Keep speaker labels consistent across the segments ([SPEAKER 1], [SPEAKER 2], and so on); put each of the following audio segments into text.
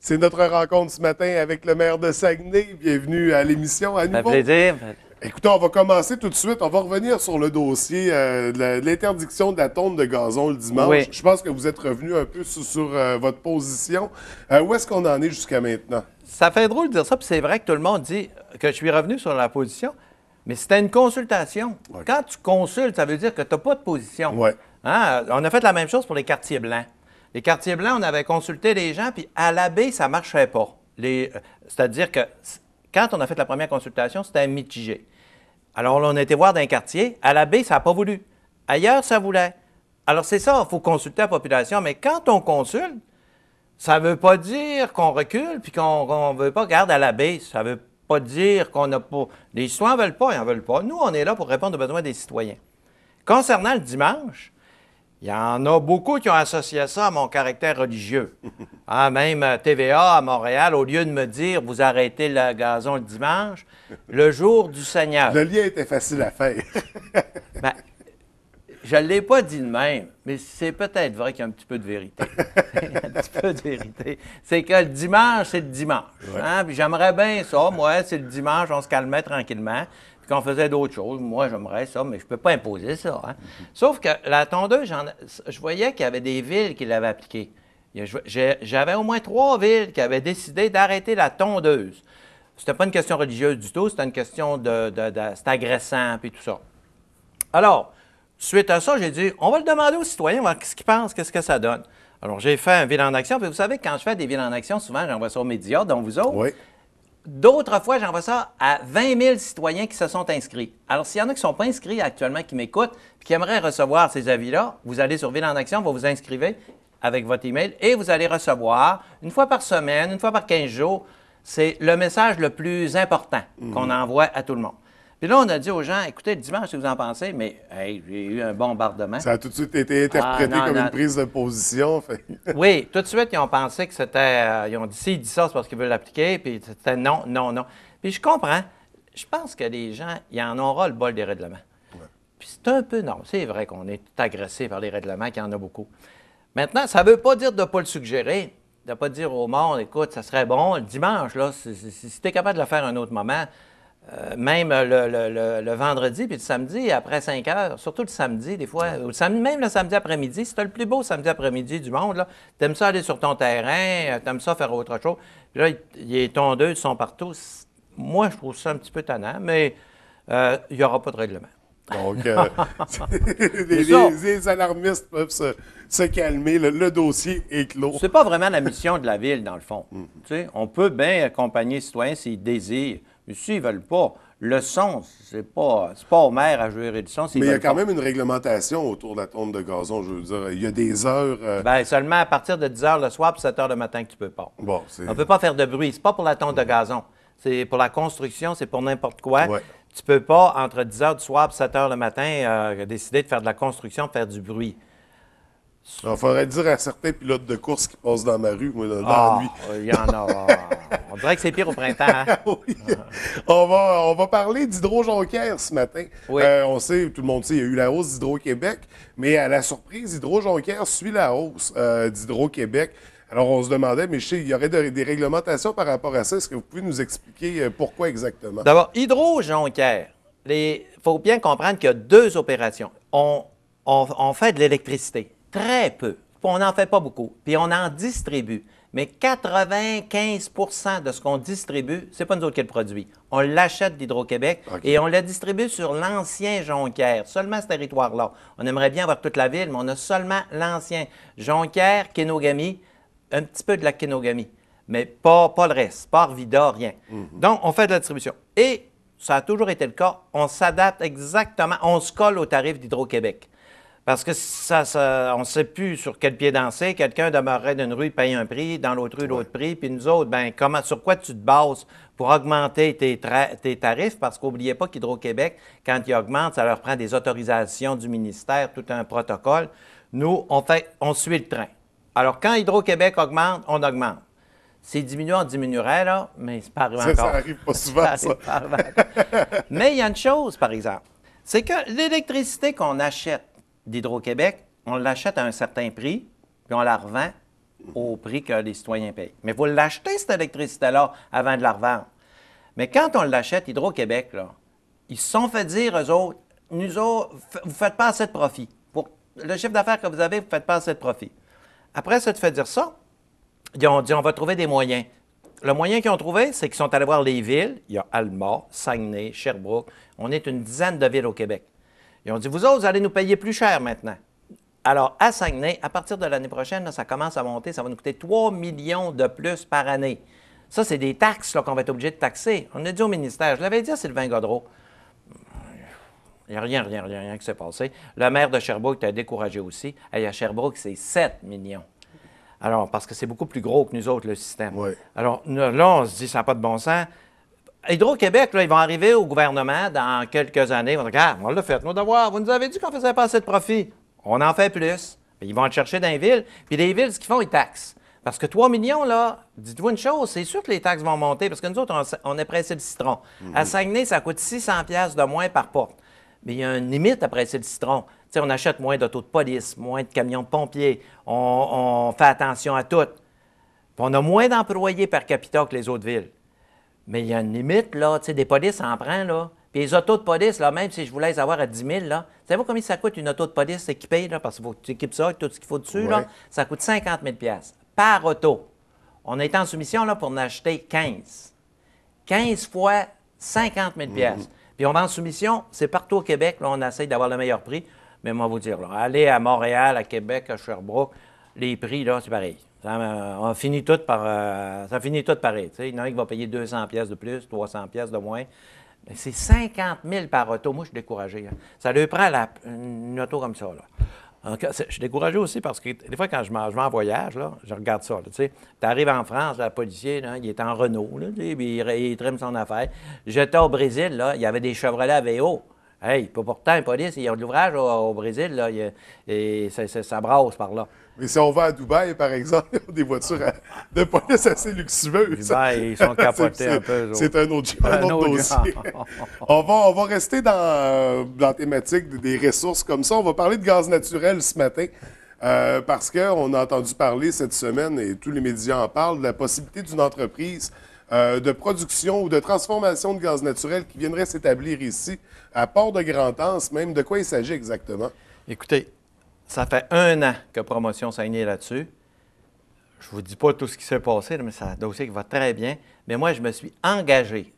[SPEAKER 1] C'est notre rencontre ce matin avec le maire de Saguenay. Bienvenue à l'émission à
[SPEAKER 2] Ça fait
[SPEAKER 1] nouveau.
[SPEAKER 2] plaisir.
[SPEAKER 1] Écoutez, on va commencer tout de suite. On va revenir sur le dossier de l'interdiction de la tonte de gazon le dimanche.
[SPEAKER 2] Oui.
[SPEAKER 1] Je pense que vous êtes revenu un peu sur votre position. Où est-ce qu'on en est jusqu'à maintenant?
[SPEAKER 2] Ça fait drôle de dire ça, puis c'est vrai que tout le monde dit que je suis revenu sur la position, mais c'était une consultation.
[SPEAKER 1] Ouais.
[SPEAKER 2] Quand tu consultes, ça veut dire que tu n'as pas de position.
[SPEAKER 1] Ouais.
[SPEAKER 2] Hein? On a fait la même chose pour les quartiers blancs. Les quartiers blancs, on avait consulté les gens, puis à l'abbé, ça ne marchait pas. C'est-à-dire que quand on a fait la première consultation, c'était mitigé. Alors, là, on a été voir d'un quartier. À l'abbé, ça n'a pas voulu. Ailleurs, ça voulait. Alors, c'est ça, il faut consulter la population. Mais quand on consulte, ça ne veut pas dire qu'on recule puis qu'on ne veut pas garder à l'abbé. Ça ne veut pas dire qu'on n'a pas... Les citoyens ne veulent pas, ils n'en veulent pas. Nous, on est là pour répondre aux besoins des citoyens. Concernant le dimanche, il y en a beaucoup qui ont associé ça à mon caractère religieux. Ah, même TVA à Montréal, au lieu de me dire « vous arrêtez le gazon le dimanche », le jour du Seigneur.
[SPEAKER 1] Le lien était facile à faire.
[SPEAKER 2] Ben, je ne l'ai pas dit de même, mais c'est peut-être vrai qu'il y a un petit peu de vérité. Un petit peu de vérité. C'est que le dimanche, c'est le dimanche.
[SPEAKER 1] Ouais.
[SPEAKER 2] Hein? Puis j'aimerais bien ça. Moi, c'est le dimanche, on se calmait tranquillement, puis qu'on faisait d'autres choses. Moi, j'aimerais ça, mais je ne peux pas imposer ça. Hein? Sauf que la tondeuse, je voyais qu'il y avait des villes qui l'avaient appliquée. J'avais au moins 3 villes qui avaient décidé d'arrêter la tondeuse. C'était pas une question religieuse du tout, c'était une question c'était agressant, puis tout ça. Alors, suite à ça, j'ai dit, on va le demander aux citoyens, voir ce qu'ils pensent, qu'est-ce que ça donne. Alors, j'ai fait un ville en action. Puis vous savez, quand je fais des villes en action, souvent, j'envoie ça aux médias, dont vous autres.
[SPEAKER 1] Oui.
[SPEAKER 2] D'autres fois, j'envoie ça à 20 000 citoyens qui se sont inscrits. Alors, s'il y en a qui ne sont pas inscrits actuellement, qui m'écoutent, puis qui aimeraient recevoir ces avis-là, vous allez sur Ville en action, vous vous inscrivez avec votre email et vous allez recevoir, une fois par semaine, une fois par 15 jours, c'est le message le plus important qu'on envoie à tout le monde. Puis là, on a dit aux gens, écoutez, le dimanche, si vous en pensez, mais hey, j'ai eu un bombardement.
[SPEAKER 1] Ça a tout de suite été interprété
[SPEAKER 2] non,
[SPEAKER 1] comme
[SPEAKER 2] non.
[SPEAKER 1] une prise de position. Fait.
[SPEAKER 2] Oui, tout de suite, ils ont pensé que c'était... ils ont dit, s'ils disent ça, c'est parce qu'ils veulent l'appliquer, puis c'était non, non, non. Puis je comprends. Je pense que les gens, ils en auront le bol des règlements.
[SPEAKER 1] Ouais.
[SPEAKER 2] Puis c'est un peu... Non, c'est vrai qu'on est agressé par les règlements, qu'il y en a beaucoup. Maintenant, ça ne veut pas dire de ne pas le suggérer, de ne pas dire au monde, écoute, ça serait bon, le dimanche, là, si tu es capable de le faire à un autre moment, même le vendredi puis le samedi, après 5 heures, surtout le samedi, des fois, ou même le samedi après-midi, si tu as le plus beau samedi après-midi du monde, tu aimes ça aller sur ton terrain, tu aimes ça faire autre chose, puis là, les tondeuses sont partout. Moi, je trouve ça un petit peu tannant, mais il n'y aura pas de règlement.
[SPEAKER 1] Donc,
[SPEAKER 2] C'est ça.
[SPEAKER 1] les alarmistes peuvent se calmer. Le dossier est clos.
[SPEAKER 2] C'est pas vraiment la mission de la Ville, dans le fond. Tu sais, on peut bien accompagner les citoyens s'ils désirent, mais s'ils ne veulent pas, le son, c'est pas au maire à gérer le son.
[SPEAKER 1] Mais il y a quand même une réglementation autour de la tonte de gazon. Je veux dire, il y a des heures.
[SPEAKER 2] Bien, seulement à partir de 10 h le soir puis 7 h le matin que tu peux pas.
[SPEAKER 1] Bon,
[SPEAKER 2] On ne peut pas faire de bruit. C'est pas pour la tonte de gazon. C'est pour la construction, c'est pour n'importe quoi.
[SPEAKER 1] Ouais.
[SPEAKER 2] Tu peux pas, entre 10 h du soir et 7 h le matin, décider de faire de la construction, de faire du bruit.
[SPEAKER 1] Il faudrait dire à certains pilotes de course qui passent dans ma rue, moi, dans la nuit.
[SPEAKER 2] Il y en a. On dirait que c'est pire au printemps. Hein?
[SPEAKER 1] Oui. On va parler d'Hydro-Jonquière ce matin.
[SPEAKER 2] Oui.
[SPEAKER 1] On sait, tout le monde sait, il y a eu la hausse d'Hydro-Québec, mais à la surprise, Hydro-Jonquière suit la hausse d'Hydro-Québec. Alors, on se demandait, mais je sais, il y aurait des réglementations par rapport à ça. Est-ce que vous pouvez nous expliquer pourquoi exactement?
[SPEAKER 2] D'abord, Hydro-Jonquière. Il faut bien comprendre qu'il y a 2 opérations. On fait de l'électricité. Très peu. On n'en fait pas beaucoup. Puis on en distribue. Mais 95 de ce qu'on distribue, c'est pas nous autres qui le produit. On l'achète d'Hydro-Québec et on le distribue sur l'ancien Jonquière, seulement ce territoire-là. On aimerait bien avoir toute la ville, mais on a seulement l'ancien Jonquière, Kenogami, un petit peu de la Kenogami, mais pas le reste, pas Arvida, rien. Donc, on fait de la distribution. Et ça a toujours été le cas, on s'adapte exactement, on se colle au tarif d'Hydro-Québec. Parce que on ne sait plus sur quel pied danser. Quelqu'un demeurerait d'une rue, paye un prix, dans l'autre rue, l'autre prix. Puis nous autres, ben, sur quoi tu te bases pour augmenter tes tarifs? Parce qu'oubliez pas qu'Hydro-Québec, quand ils augmentent, ça leur prend des autorisations du ministère, tout un protocole. Nous, on suit le train. Alors, quand Hydro-Québec augmente, on augmente. S'il diminue, on diminuerait, là, mais c'est pas arrivé encore.
[SPEAKER 1] Ça arrive pas souvent, ça.
[SPEAKER 2] Pas arrivé encore. Mais il y a une chose, par exemple, c'est que l'électricité qu'on achète d'Hydro-Québec, on l'achète à un certain prix, puis on la revend au prix que les citoyens payent. Mais vous l'achetez, cette électricité-là, avant de la revendre. Mais quand on l'achète, Hydro-Québec, là, ils se sont fait dire, eux autres, nous autres, vous ne faites pas assez de profit. Pour le chiffre d'affaires que vous avez, vous ne faites pas assez de profit. Après ça, te fait dire ça, ils ont dit, on va trouver des moyens. Le moyen qu'ils ont trouvé, c'est qu'ils sont allés voir les villes. Il y a Alma, Saguenay, Sherbrooke. On est une dizaine de villes au Québec. Ils ont dit, vous autres, vous allez nous payer plus cher maintenant. Alors, à Saguenay, à partir de l'année prochaine, là, ça commence à monter. Ça va nous coûter 3 millions de plus par année. Ça, c'est des taxes qu'on va être obligé de taxer. On a dit au ministère, je l'avais dit à Sylvain Gaudreau, il n'y a rien qui s'est passé. Le maire de Sherbrooke était découragé aussi. Et à Sherbrooke, c'est 7 millions. Alors, parce que c'est beaucoup plus gros que nous autres, le système.
[SPEAKER 1] Oui.
[SPEAKER 2] Alors, là, on se dit, ça n'a pas de bon sens. Hydro-Québec, là, ils vont arriver au gouvernement dans quelques années. Ils vont dire, ah, on l'a fait, nos devoirs. Vous nous avez dit qu'on ne faisait pas assez de profit. On en fait plus. Puis ils vont le chercher dans les villes. Puis les villes, ce qu'ils font, ils taxent. Parce que 3 millions, là, dites-vous une chose, c'est sûr que les taxes vont monter parce que nous autres, on est pressé le citron. À Saguenay, ça coûte 600$ de moins par porte. Mais il y a une limite à presser le citron. Tu sais, on achète moins d'autos de police, moins de camions de pompiers, on fait attention à tout. Puis on a moins d'employés per capita que les autres villes. Mais il y a une limite, là, tu sais, des polices en prend, là. Puis les autos de police, là, même si je voulais les avoir à 10 000, là, savez-vous combien ça coûte une auto de police équipée, là, parce qu'il faut que tu équipes ça avec tout ce qu'il faut dessus, là? Ça coûte 50 000$ par auto. On est en soumission, là, pour en acheter 15. 15 fois 50 000$. Puis on va en soumission, c'est partout au Québec, là, on essaie d'avoir le meilleur prix. Mais moi, vous dire, là, aller à Montréal, à Québec, à Sherbrooke, les prix, là, c'est pareil. Ça finit tout pareil. Tu sais, il y en a qui va payer 200$ de plus, 300$ de moins. Mais c'est 50 000$ par auto. Moi, je suis découragé. Hein. Ça lui prend une auto comme ça, là. Je suis découragé aussi parce que des fois, quand je vais en voyage, là, je regarde ça. Tu arrives en France, là, le policier, là, il est en Renault, là, puis il trime son affaire. J'étais au Brésil, là, il y avait des Chevrolet AVO. Hey, pourtant, un police, il y a de l'ouvrage au Brésil, là, et ça brasse par là.
[SPEAKER 1] Mais si on va à Dubaï, par exemple, ils ont des voitures de police assez luxueuses.
[SPEAKER 2] Dubaï, ils sont capotés un peu.
[SPEAKER 1] C'est un autre dossier. On va rester dans la thématique des ressources comme ça. On va parler de gaz naturel ce matin. Parce qu'on a entendu parler cette semaine, et tous les médias en parlent, de la possibilité d'une entreprise de production ou de transformation de gaz naturel qui viendrait s'établir ici, à Port-de-Grand-Anse même. De quoi il s'agit exactement?
[SPEAKER 2] Écoutez, ça fait 1 an que Promotion Saguenay est là-dessus. Je ne vous dis pas tout ce qui s'est passé, mais c'est un dossier qui va très bien. Mais moi, je me suis engagé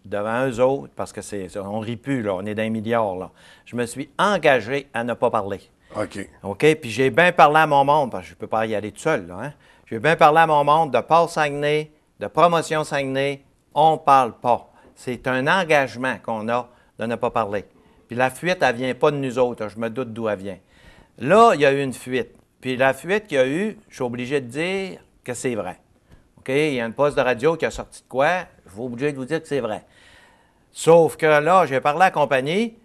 [SPEAKER 2] devant eux autres, parce que on ne rit plus, là, on est dans les milliards. Là. Je me suis engagé à ne pas parler. OK? Puis j'ai bien parlé à mon monde, parce que je ne peux pas y aller tout seul. Là, hein? J'ai bien parlé à mon monde de Port Saguenay, de Promotion Saguenay. On ne parle pas. C'est un engagement qu'on a de ne pas parler. Puis la fuite, elle ne vient pas de nous autres. Là, je me doute d'où elle vient. Là, il y a eu une fuite. Puis la fuite qu'il y a eu, je suis obligé de dire que c'est vrai. OK? Il y a une poste de radio qui a sorti de quoi? Je suis obligé de vous dire que c'est vrai. Sauf que là, j'ai parlé à la compagnie,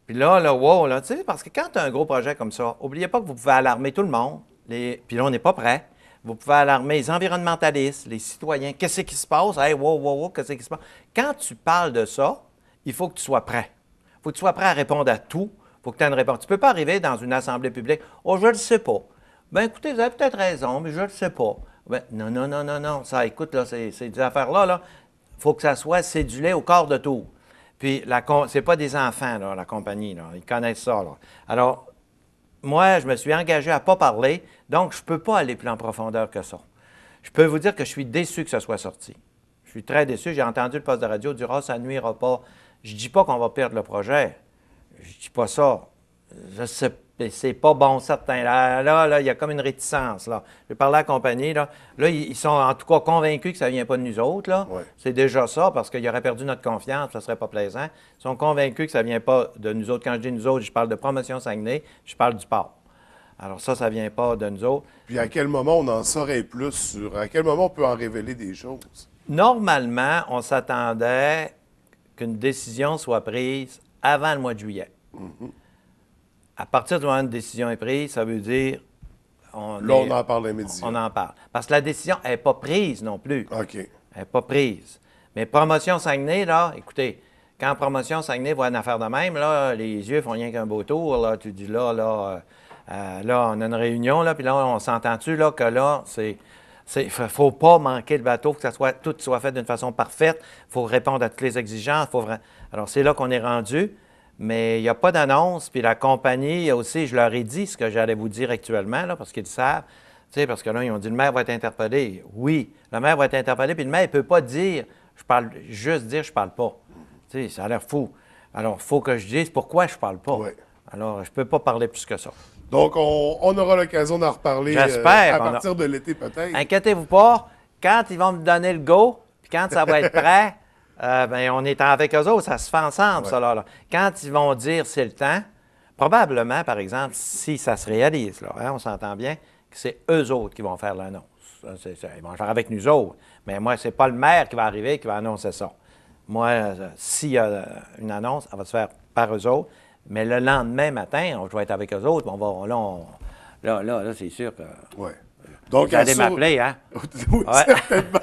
[SPEAKER 2] puis là, wow, là, tu sais, parce que quand tu as un gros projet comme ça, n'oubliez pas que vous pouvez alarmer tout le monde. Puis là, on n'est pas prêt. Vous pouvez alarmer les environnementalistes, les citoyens. Qu'est-ce qui se passe? Hey, wow, qu'est-ce qui se passe? Quand tu parles de ça, il faut que tu sois prêt. Il faut que tu sois prêt à répondre à tout. Il faut que tu aies une réponse. Tu ne peux pas arriver dans une assemblée publique. Oh, je ne le sais pas. Bien, écoutez, vous avez peut-être raison, mais je ne le sais pas. Bien, non. Ça, écoute, là, ces affaires-là, là, faut que ça soit cédulé au quart de tour. Puis, c'est pas des enfants, là, la compagnie. Là. Ils connaissent ça. Là. Alors, moi, je me suis engagé à ne pas parler, donc je ne peux pas aller plus en profondeur que ça. Je peux vous dire que je suis déçu que ça soit sorti. Je suis très déçu. J'ai entendu le poste de radio dire « Ah, ça ne nuira pas ». Je ne dis pas qu'on va perdre le projet. Je ne dis pas ça. Je sais, c'est pas bon, certain. Là, il y a comme une réticence. Là. J'ai parlé à la compagnie. Là, ils sont en tout cas convaincus que ça ne vient pas de nous autres. Là.
[SPEAKER 1] Ouais.
[SPEAKER 2] C'est déjà ça, parce qu'ils auraient perdu notre confiance, ça ne serait pas plaisant. Ils sont convaincus que ça ne vient pas de nous autres. Quand je dis nous autres, je parle de Promotion Saguenay, je parle du port. Alors ça ne vient pas de nous autres.
[SPEAKER 1] Puis à quel moment on en saurait plus sur... À quel moment on peut en révéler des choses?
[SPEAKER 2] Normalement, on s'attendait qu'une décision soit prise avant le mois de juillet. À partir du moment où une décision est prise, ça veut dire...
[SPEAKER 1] On en parle immédiatement.
[SPEAKER 2] On en parle. Parce que la décision n'est pas prise non plus.
[SPEAKER 1] OK.
[SPEAKER 2] Elle n'est pas prise. Mais Promotion Saguenay, là, écoutez, quand Promotion Saguenay voit une affaire de même, là, les yeux font rien qu'un beau tour. Là, tu dis là, Là, on a une réunion, là, puis là, on s'entend-tu là, que là, il ne faut pas manquer le bateau, que tout soit fait d'une façon parfaite. Il faut répondre à toutes les exigences. Alors, c'est là qu'on est rendu, mais il n'y a pas d'annonce. Puis la compagnie, aussi, je leur ai dit ce que j'allais vous dire actuellement, là, parce qu'ils le savent. Tu sais, parce que là, ils ont dit, le maire va être interpellé. Oui, le maire va être interpellé, puis le maire ne peut pas dire, je parle pas. Tu sais, ça a l'air fou. Alors, il faut que je dise pourquoi je parle pas.
[SPEAKER 1] Oui.
[SPEAKER 2] Alors, je ne peux pas parler plus que ça.
[SPEAKER 1] Donc, on aura l'occasion d'en reparler
[SPEAKER 2] J'espère.
[SPEAKER 1] à partir de l'été, peut-être.
[SPEAKER 2] Inquiétez-vous pas, quand ils vont me donner le go, puis quand ça va être prêt, on est avec eux autres, ça se fait ensemble, ça, là. Quand ils vont dire c'est le temps, probablement, par exemple, si ça se réalise, là, on s'entend bien, que c'est eux autres qui vont faire l'annonce. Ils vont le faire avec nous autres. Mais moi, c'est pas le maire qui va arriver qui va annoncer ça. Moi, s'il y a une annonce, elle va se faire par eux autres. Mais le lendemain matin, je vais être avec eux autres. Là, c'est sûr que.
[SPEAKER 1] Ouais. Donc,
[SPEAKER 2] vous allez m'appeler, hein?
[SPEAKER 1] Oui, certainement.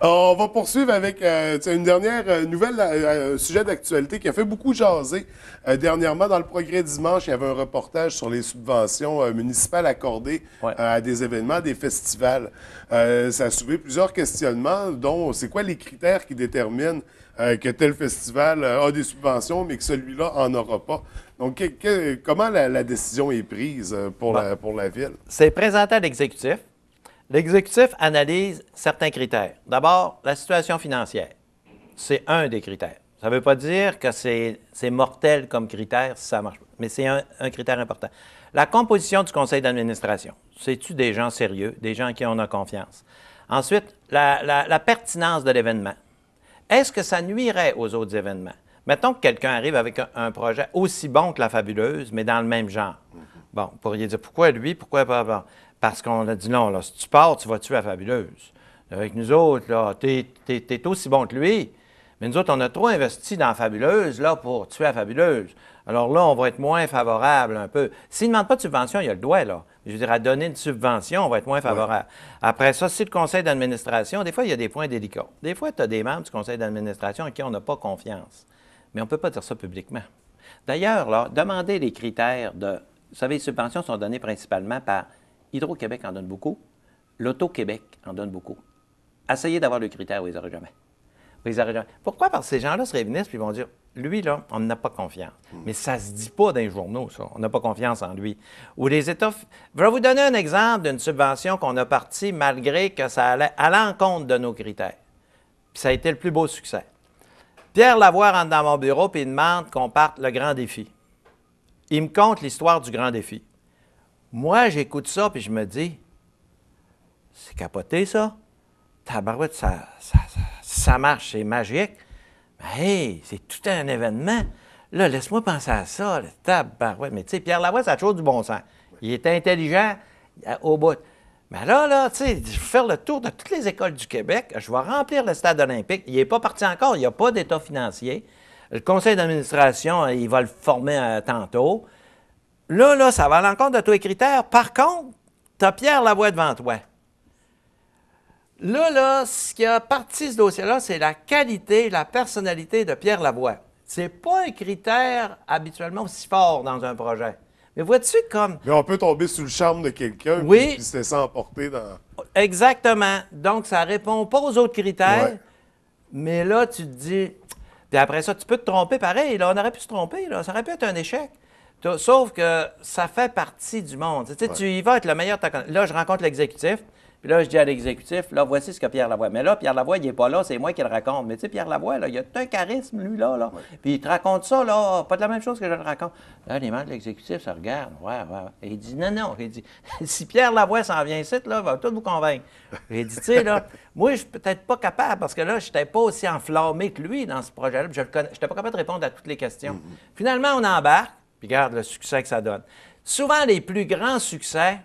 [SPEAKER 1] On va poursuivre avec une dernière nouvelle, un sujet d'actualité qui a fait beaucoup jaser. Dernièrement, dans le Progrès dimanche, il y avait un reportage sur les subventions municipales accordées à des événements, des festivals. Ça a soulevé plusieurs questionnements, dont c'est quoi les critères qui déterminent que tel festival a des subventions, mais que celui-là n'en aura pas. Donc, comment la décision est prise pour la Ville?
[SPEAKER 2] C'est présenté à l'exécutif. L'exécutif analyse certains critères. D'abord, la situation financière. C'est un des critères. Ça ne veut pas dire que c'est mortel comme critère si ça marche pas, mais c'est un critère important. La composition du conseil d'administration. C'est-tu des gens sérieux, des gens qui on a confiance? Ensuite, la pertinence de l'événement. Est-ce que ça nuirait aux autres événements? Mettons que quelqu'un arrive avec un projet aussi bon que la Fabuleuse, mais dans le même genre. Bon, vous pourriez dire, pourquoi lui, pourquoi pas? Bon, parce qu'on a dit non, là, si tu pars, tu vas tuer la Fabuleuse. Avec nous autres, là, t'es aussi bon que lui, mais nous autres, on a trop investi dans la Fabuleuse, là, pour tuer la Fabuleuse. Alors là, on va être moins favorable un peu. S'il ne demande pas de subvention, il a le droit, là. Je veux dire, à donner une subvention, on va être moins favorable. Après ça, si le conseil d'administration, des fois, il y a des points délicats. Des fois, tu as des membres du conseil d'administration à qui on n'a pas confiance. Mais on ne peut pas dire ça publiquement. D'ailleurs, là, demandez les critères de... Vous savez, les subventions sont données principalement par Hydro-Québec en donne beaucoup, l'Auto-Québec en donne beaucoup. Essayez d'avoir le critère, vous les aurez jamais. Vous les aurez jamais. Pourquoi? Parce que ces gens-là se réunissent et ils vont dire, lui, là, on n'a pas confiance. Mais ça ne se dit pas dans les journaux, ça. On n'a pas confiance en lui. Ou les États... Je vais vous donner un exemple d'une subvention qu'on a partie malgré que ça allait à l'encontre de nos critères. Puis ça a été le plus beau succès. Pierre Lavoie rentre dans mon bureau et il demande qu'on parte le grand défi. Il me conte l'histoire du grand défi. Moi, j'écoute ça puis je me dis, c'est capoté ça. Tabarouette, ça marche, c'est magique. Mais hey, c'est tout un événement. Là, laisse-moi penser à ça. Tabarouette. Mais tu sais, Pierre Lavoie, ça a toujours du bon sens. Il est intelligent au bout. Mais là, tu sais, je vais faire le tour de toutes les écoles du Québec. Je vais remplir le stade olympique. Il n'est pas parti encore. Il n'y a pas d'état financier. Le conseil d'administration, il va le former tantôt. Là, ça va à l'encontre de tous les critères. Par contre, tu as Pierre Lavoie devant toi. Là, ce qui a parti ce dossier-là, c'est la qualité, la personnalité de Pierre Lavoie. Ce n'est pas un critère habituellement aussi fort dans un projet. Mais vois-tu comme...
[SPEAKER 1] Mais on peut tomber sous le charme de quelqu'un puis se laisser emporter dans...
[SPEAKER 2] Exactement. Donc, ça ne répond pas aux autres critères.
[SPEAKER 1] Ouais.
[SPEAKER 2] Mais là, tu te dis... Puis après ça, tu peux te tromper pareil. Là, on aurait pu se tromper. Là. Ça aurait pu être un échec. Sauf que ça fait partie du monde. Tu sais, tu y vas avec le meilleur de ta connaissance. Là, je rencontre l'exécutif. Puis là, je dis à l'exécutif, là, voici ce que Pierre Lavoie. Mais là, Pierre Lavoie, il n'est pas là, c'est moi qui le raconte. Mais tu sais, Pierre Lavoie, là, il a tout un charisme, lui, là.
[SPEAKER 1] Ouais.
[SPEAKER 2] Puis il te raconte ça, là, pas de la même chose que je le raconte. Là, les membres de l'exécutif se regardent. Ouais. Et il dit, non. Il dit, si Pierre Lavoie s'en vient ici, là, il va tout vous convaincre. J'ai dit, tu sais, là, moi, je suis peut-être pas capable, parce que là, je n'étais pas aussi enflammé que lui dans ce projet-là. Je n'étais pas capable de répondre à toutes les questions. Finalement, on embarque, puis regarde le succès que ça donne. Souvent, les plus grands succès,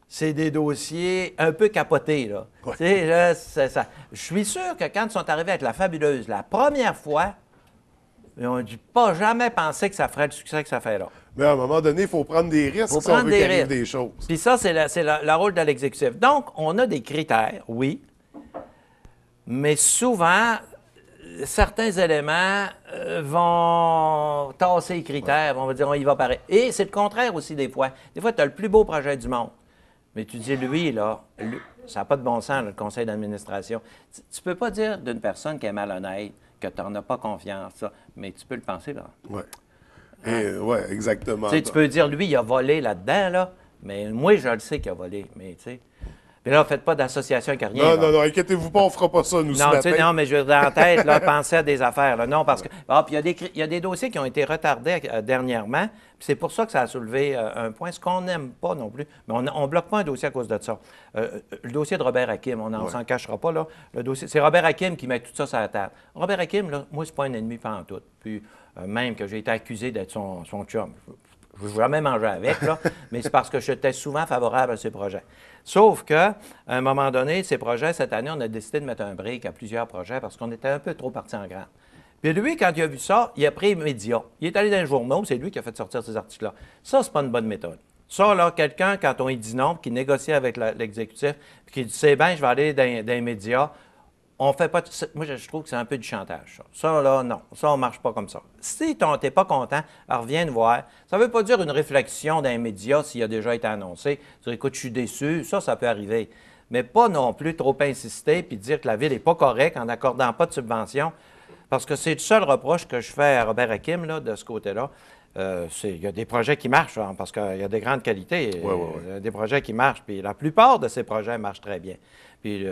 [SPEAKER 2] c'est des dossiers un peu capotés, là. Ouais. Tu sais, là, c'est ça. Je suis sûr que quand ils sont arrivés avec la Fabuleuse, la première fois, ils n'ont pas jamais pensé que ça ferait le succès que ça fait là.
[SPEAKER 1] Mais à un moment donné, il faut prendre des risques si on veut qu'il arrive des choses.
[SPEAKER 2] Puis ça, c'est le rôle de l'exécutif. Donc, on a des critères, oui, mais souvent, certains éléments vont tasser les critères. On va dire, on y va pareil. Et c'est le contraire aussi des fois. Des fois, tu as le plus beau projet du monde. Mais tu dis, lui, là, ça n'a pas de bon sens, là, le conseil d'administration. Tu ne peux pas dire d'une personne qui est malhonnête que tu n'en as pas confiance, ça, mais tu peux le penser, là.
[SPEAKER 1] Oui. Oui, exactement.
[SPEAKER 2] Tu peux dire, lui, il a volé là-dedans, là, mais moi, je le sais qu'il a volé. Mais, tu sais. Mais là, faites pas d'association avec rien.
[SPEAKER 1] Non, inquiétez-vous pas, on fera pas ça, nous, ce matin.
[SPEAKER 2] Non, mais je dans la tête, là, penser à des affaires. Là. Non, parce que. Puis il y a des dossiers qui ont été retardés dernièrement. Puis c'est pour ça que ça a soulevé un point, ce qu'on n'aime pas non plus. Mais on ne bloque pas un dossier à cause de ça. Le dossier de Robert Hakim, on ne s'en cachera pas, là. Le dossier, c'est Robert Hakim qui met tout ça sur la table. Robert Hakim, là, moi, c'est pas un ennemi pantoute. Puis même que j'ai été accusé d'être son chum. Je ne veux jamais manger avec, là, mais c'est parce que j'étais souvent favorable à ces projets. Sauf qu'à un moment donné, ces projets, cette année, on a décidé de mettre un break à plusieurs projets parce qu'on était un peu trop parti en grand. Puis lui, quand il a vu ça, il a pris les médias. Il est allé dans les journaux, c'est lui qui a fait sortir ces articles-là. Ça, c'est pas une bonne méthode. Ça, là, quelqu'un, quand on lui dit non, qui négocie avec l'exécutif, puis qui dit, c'est bien, je vais aller dans les médias, on fait pas. Moi, je trouve que c'est un peu du chantage, ça. Ça, là, non. Ça, on ne marche pas comme ça. Si tu n'es pas content, alors reviens nous voir. Ça ne veut pas dire une réflexion dans les médias s'il a déjà été annoncé. Tu dis, écoute, je suis déçu. Ça peut arriver. Mais pas non plus trop insister puis dire que la Ville n'est pas correcte en n'accordant pas de subvention. Parce que c'est le seul reproche que je fais à Robert Hakim, là, de ce côté-là. Il y a des projets qui marchent, hein, parce qu'il y a des grandes qualités. Il y a des projets qui marchent, puis la plupart de ces projets marchent très bien. Puis,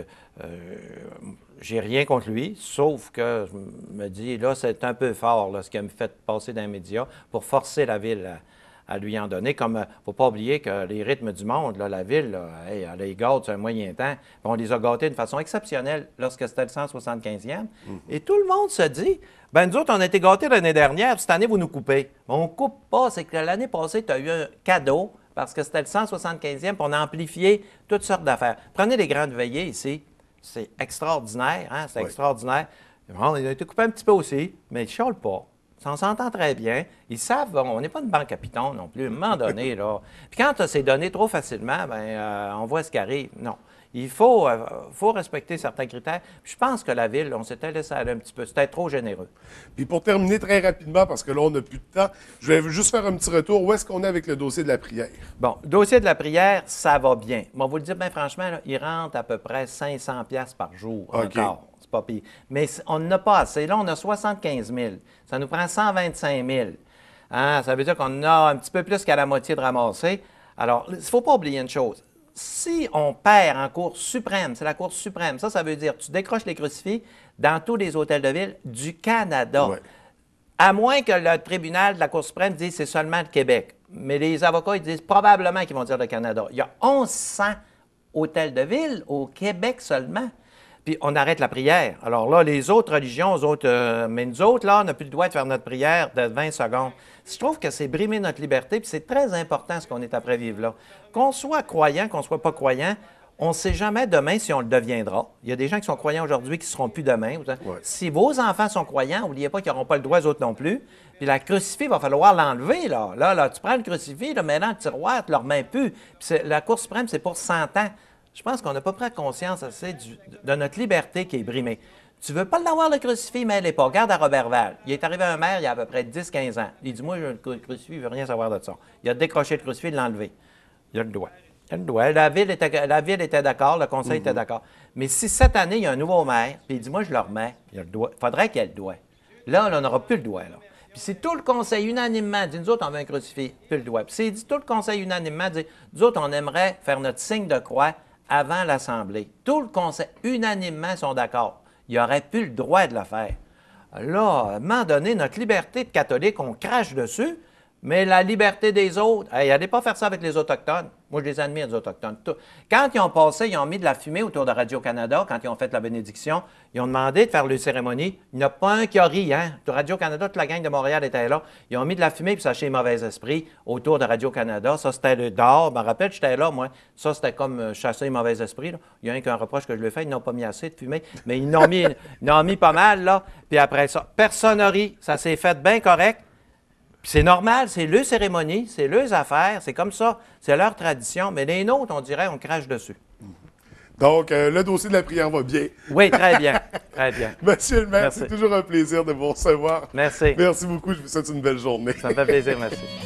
[SPEAKER 2] j'ai rien contre lui, sauf que je me dis, là, c'est un peu fort, là, ce qu'il a fait passer dans les médias pour forcer la Ville à lui en donner. Comme, il ne faut pas oublier que les rythmes du monde, là, la Ville, là, elle les gâte sur un moyen temps. On les a gâtés d'une façon exceptionnelle lorsque c'était le 175e. Et tout le monde se dit, bien, nous autres, on a été gâtés l'année dernière, puis cette année, vous nous coupez. On ne coupe pas, c'est que l'année passée, tu as eu un cadeau, parce que c'était le 175e, puis on a amplifié toutes sortes d'affaires. Prenez les grandes veillées ici. C'est extraordinaire, hein? C'est extraordinaire. Bon, on a été coupé un petit peu aussi, mais ils ne chialent pas. On s'entend très bien. Ils savent, on n'est pas une banque à Python non plus, à un moment donné, là. Puis quand tu as ces données trop facilement, bien, on voit ce qui arrive. Non. Il faut respecter certains critères. Puis je pense que la Ville, on s'était laissé aller un petit peu. C'était trop généreux.
[SPEAKER 1] Puis pour terminer très rapidement, parce que là, on n'a plus de temps, je vais juste faire un petit retour. Où est-ce qu'on est avec le dossier de la prière?
[SPEAKER 2] Bon, le dossier de la prière, ça va bien. Moi, vous le dire bien franchement, là, il rentre à peu près 500$ par jour encore. C'est pas pire. Mais on n'a pas assez. Là, on a 75 000. Ça nous prend 125 000. Hein? Ça veut dire qu'on a un petit peu plus qu'à la moitié de ramasser. Alors, il ne faut pas oublier une chose. Si on perd en Cour suprême, c'est la Cour suprême, ça veut dire que tu décroches les crucifix dans tous les hôtels de ville du Canada. Ouais. À moins que le tribunal de la Cour suprême dise que c'est seulement le Québec. Mais les avocats, ils disent probablement qu'ils vont dire le Canada. Il y a 1100 hôtels de ville au Québec seulement. Puis on arrête la prière. Alors là, les autres religions, mais nous autres, là, on n'a plus le droit de faire notre prière de 20 secondes. Je trouve que c'est brimer notre liberté, puis c'est très important ce qu'on est après vivre là. Qu'on soit croyant, qu'on ne soit pas croyant, on ne sait jamais demain si on le deviendra. Il y a des gens qui sont croyants aujourd'hui qui ne seront plus demain. Ouais. Si vos enfants sont croyants, n'oubliez pas qu'ils n'auront pas le droit, les autres non plus. Puis la crucifix, il va falloir l'enlever. Là, tu prends le crucifix, là, mets dans le tiroir, tu ne le remets plus. Puis la Cour suprême, c'est pour 100 ans. Je pense qu'on n'a pas pris conscience assez de notre liberté qui est brimée. Tu veux pas l'avoir, le crucifix, mais elle n'est pas. Regarde à Robertval. Il est arrivé un maire il y a à peu près 10-15 ans. Il dit, moi, le crucifix, il ne veut rien savoir de ça. Il a décroché le crucifix, il l'a enlevé. Il a le droit. Il a le droit. La ville était d'accord, le conseil était d'accord. Mais si cette année, il y a un nouveau maire, puis il dit, moi, je le remets, il a le droit. Il faudrait qu'il ait le droit. Là, on n'aura plus le droit, là. Puis si tout le conseil unanimement dit, nous autres, on veut un crucifix, plus le droit. Puis s'il dit, tout le conseil unanimement dit, nous autres, on aimerait faire notre signe de croix avant l'Assemblée. Tout le conseil, unanimement, sont d'accord. Il n'aurait plus le droit de le faire. Là, à un moment donné, notre liberté de catholique, on crache dessus, mais la liberté des autres, allez pas faire ça avec les Autochtones. Moi, je les admire, les Autochtones. Quand ils ont passé, ils ont mis de la fumée autour de Radio-Canada, quand ils ont fait la bénédiction, ils ont demandé de faire les cérémonies. Il n'y en a pas un qui a ri, hein? Radio-Canada, toute la gang de Montréal était là. Ils ont mis de la fumée, puis ça chez les mauvais esprits, autour de Radio-Canada. Ça, c'était le dehors. Je me rappelle, j'étais là, moi. Ça, c'était comme chasser les mauvais esprits, là. Il y a un qui a un reproche que je lui ai fait, ils n'ont pas mis assez de fumée, mais ils n'ont mis pas mal, là. Puis après ça, personne n'a ri. Ça s'est fait bien correct. Puis c'est normal, c'est leur cérémonie, c'est leurs affaires, c'est comme ça, c'est leur tradition. Mais les nôtres, on dirait, on crache dessus.
[SPEAKER 1] Donc, le dossier de la prière va bien.
[SPEAKER 2] Oui, très bien. Très bien.
[SPEAKER 1] Monsieur le maire,
[SPEAKER 2] Merci.
[SPEAKER 1] c'est toujours un plaisir de vous recevoir.
[SPEAKER 2] Merci.
[SPEAKER 1] Merci beaucoup. Je vous souhaite une belle journée.
[SPEAKER 2] Ça me fait plaisir, merci.